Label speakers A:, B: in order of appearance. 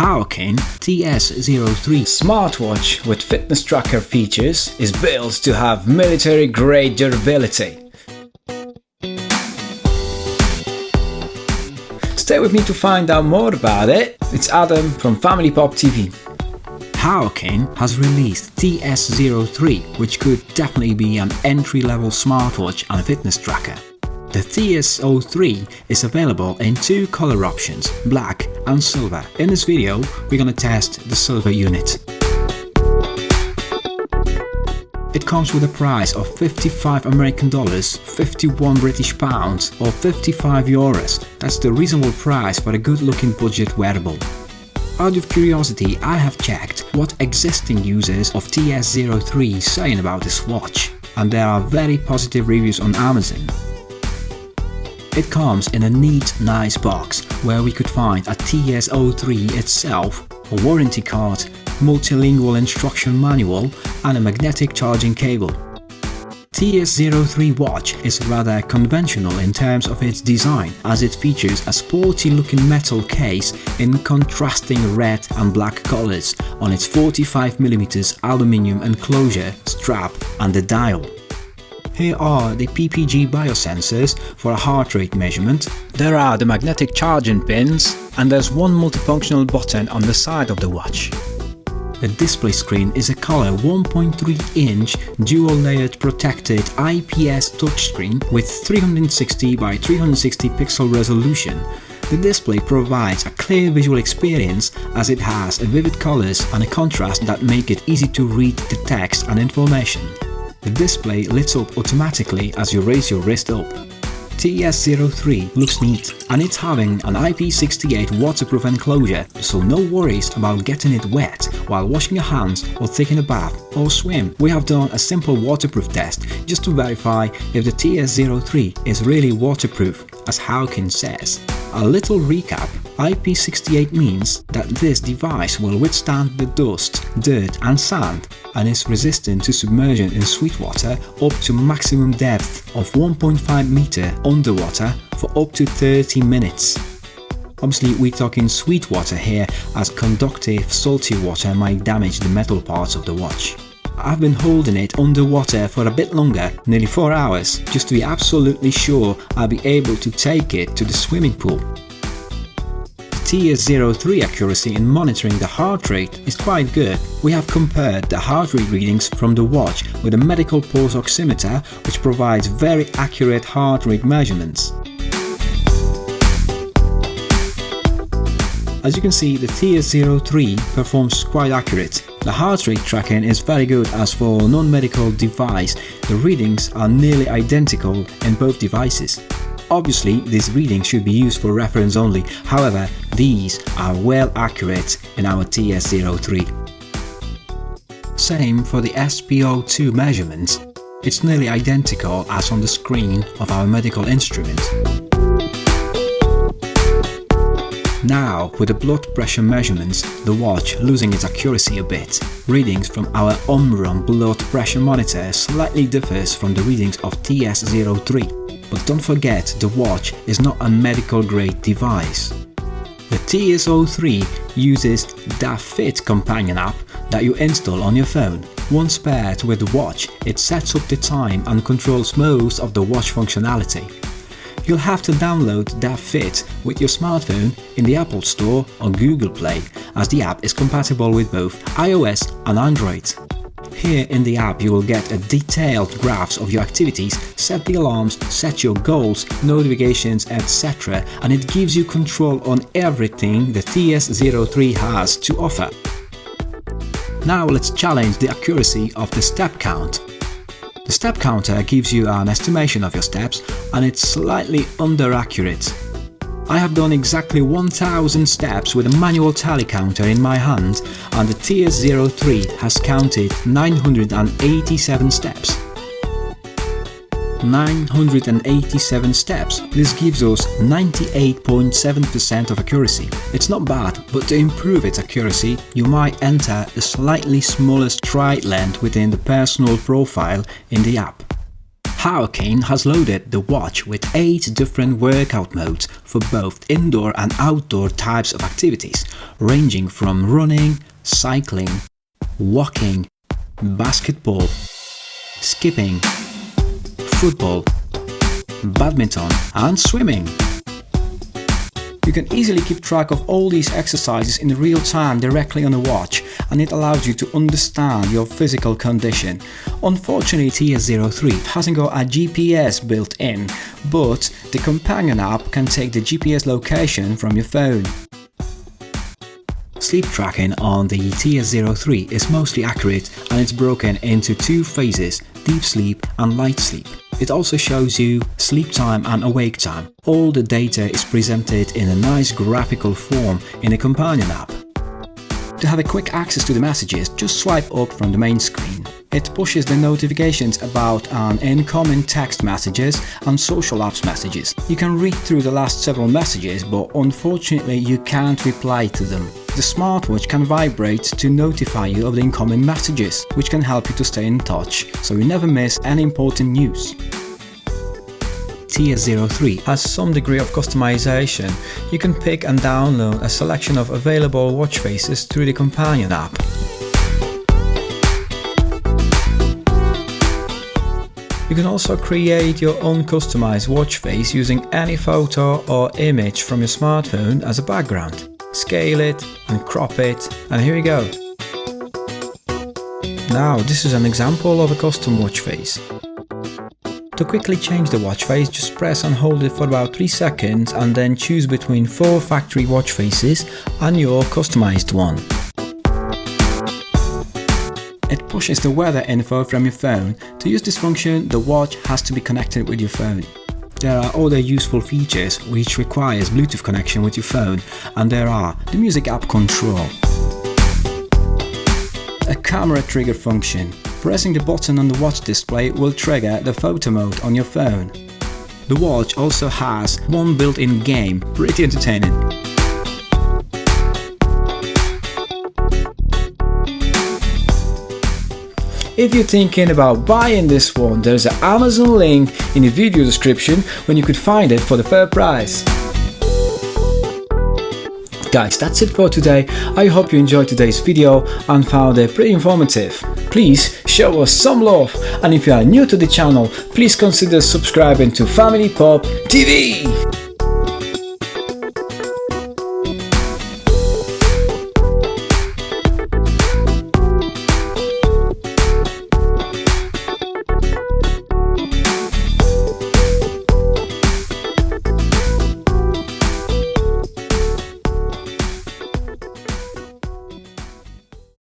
A: Hawkin TS03 smartwatch with fitness tracker features is built to have military-grade durability. Stay with me to find out more about it. It's Adam from Family Pop TV. Hawkin has released TS03, which could definitely be an entry-level smartwatch and fitness tracker. The TS03 is available in two color options, black and silver. In this video, we're gonna test the silver unit. It comes with a price of 55 American dollars, 51 British pounds or 55 euros. That's the reasonable price for a good-looking budget wearable. Out of curiosity, I have checked what existing users of TS03 saying about this watch, and there are very positive reviews on Amazon. It comes in a neat, nice box where we could find a TS03 itself, a warranty card, multilingual instruction manual and a magnetic charging cable. TS03 watch is rather conventional in terms of its design, as it features a sporty looking metal case in contrasting red and black colors on its 45mm aluminium enclosure, strap and the dial. Here are the PPG biosensors for a heart rate measurement. There are the magnetic charging pins, and there's one multifunctional button on the side of the watch. The display screen is a color 1.3-inch dual-layered protected IPS touchscreen with 360 by 360 pixel resolution. The display provides a clear visual experience as it has vivid colors and a contrast that make it easy to read the text and information. The display lights up automatically as you raise your wrist up. TS03 looks neat, and it's having an IP68 waterproof enclosure, so no worries about getting it wet while washing your hands or taking a bath or swim. We have done a simple waterproof test just to verify if the TS03 is really waterproof, as Hawkin says. A little recap: IP68 means that this device will withstand the dust, dirt and sand and is resistant to submersion in sweet water up to maximum depth of 1.5 meter underwater for up to 30 minutes. Obviously we're talking sweet water here, as conductive salty water might damage the metal parts of the watch. I've been holding it underwater for a bit longer, nearly 4 hours, just to be absolutely sure I'll be able to take it to the swimming pool. TS03 accuracy in monitoring the heart rate is quite good. We have compared the heart rate readings from the watch with a medical pulse oximeter, which provides very accurate heart rate measurements. As you can see, the TS03 performs quite accurate. The heart rate tracking is very good, as for a non-medical device, the readings are nearly identical in both devices. Obviously, these readings should be used for reference only, however, these are well accurate in our TS03. Same for the SpO2 measurements. It's nearly identical as on the screen of our medical instrument. Now, with the blood pressure measurements, the watch losing its accuracy a bit. Readings from our Omron blood pressure monitor slightly differs from the readings of TS03. But don't forget, the watch is not a medical grade device. The TS03 uses the Fit companion app that you install on your phone. Once paired with the watch, it sets up the time and controls most of the watch functionality. You'll have to download the Fit with your smartphone in the Apple Store or Google Play, as the app is compatible with both iOS and Android. Here in the app you will get a detailed graphs of your activities, set the alarms, set your goals, notifications, etc., and it gives you control on everything the TS03 has to offer. Now let's challenge the accuracy of the step count. The step counter gives you an estimation of your steps, and it's slightly under accurate. I have done exactly 1000 steps with a manual tally counter in my hand, and the TS03 has counted 987 steps. 987 steps. This gives us 98.7% of accuracy. It's not bad, but to improve its accuracy, you might enter a slightly smaller stride length within the personal profile in the app. Hurricane has loaded the watch with 8 different workout modes for both indoor and outdoor types of activities, ranging from running, cycling, walking, basketball, skipping, football, badminton and swimming. You can easily keep track of all these exercises in real time directly on the watch, and it allows you to understand your physical condition. Unfortunately, TS03 hasn't got a GPS built in, but the companion app can take the GPS location from your phone. Sleep tracking on the TS03 is mostly accurate, and it's broken into 2 phases: deep sleep and light sleep. It also shows you sleep time and awake time. All the data is presented in a nice graphical form in a companion app. To have a quick access to the messages, just swipe up from the main screen. It pushes the notifications about an incoming text messages and social apps messages. You can read through the last several messages, but unfortunately you can't reply to them. The smartwatch can vibrate to notify you of the incoming messages, which can help you to stay in touch, so you never miss any important news. TS03 has some degree of customization. You can pick and download a selection of available watch faces through the companion app. You can also create your own customized watch face using any photo or image from your smartphone as a background. Scale it and crop it, and here we go. Now this is an example of a custom watch face. To quickly change the watch face, just press and hold it for about 3 seconds and then choose between 4 factory watch faces and your customized one. It pushes the weather info from your phone. To use this function, the watch has to be connected with your phone. There are other useful features which requires Bluetooth connection with your phone, and there are the music app control, a camera trigger function. Pressing the button on the watch display will trigger the photo mode on your phone. The watch also has one built-in game, pretty entertaining. If you're thinking about buying this one, there's an Amazon link in the video description when you could find it for the fair price. Guys, that's it for today. I hope you enjoyed today's video and found it pretty informative. Please show us some love, and if you are new to the channel, please consider subscribing to Family Pop TV.